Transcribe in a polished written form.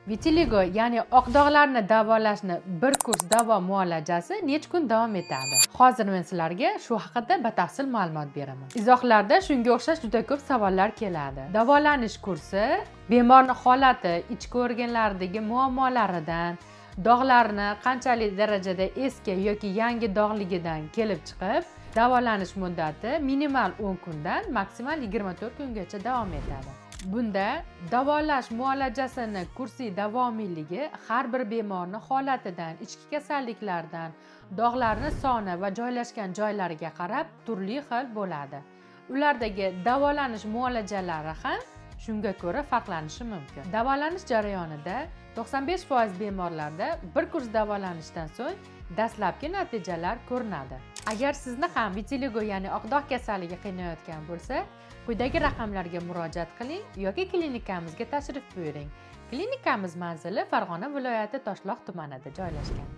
Vitiligo, ya'ni oq dog'larni davolashni bir kurs davo muolajasi necha kun davom etadi? Hozir men sizlarga shu haqida batafsil ma'lumot beraman. Izohlarda shunga o'xshash juda ko'p savollar keladi. Davolanish kursi bemorning holati, ichki organlaridagi muammolaridan, dog'larni qanchalik darajada eski yoki yangi dog'ligidan kelib chiqib, davolanish muddati minimal 10 kundan maksimal 24 kungacha davom etadi. Bunda davolash muolajasini kursi davomiyligi har bir bemorning holatidan, ichki kasalliklardan, dog'larni soni va joylashgan joylariga qarab turli xil bo'ladi. Ulardagi davolanish muolajalari ham shunga ko'ra farqlanishi mumkin. Davolanish jarayonida 95% bemorlarda bir kurs davolanishdan so'ng dastlabki natijalar ko'rinadi. Agar sizni ham vitiligo, ya'ni oq dog' kasalligi qiynayotgan bo'lsa, quyidagi raqamlarga murojaat qiling yoki klinikamizga tashrif buyuring. Klinikamiz manzili Farg'ona viloyati Toshloq tumanida joylashgan.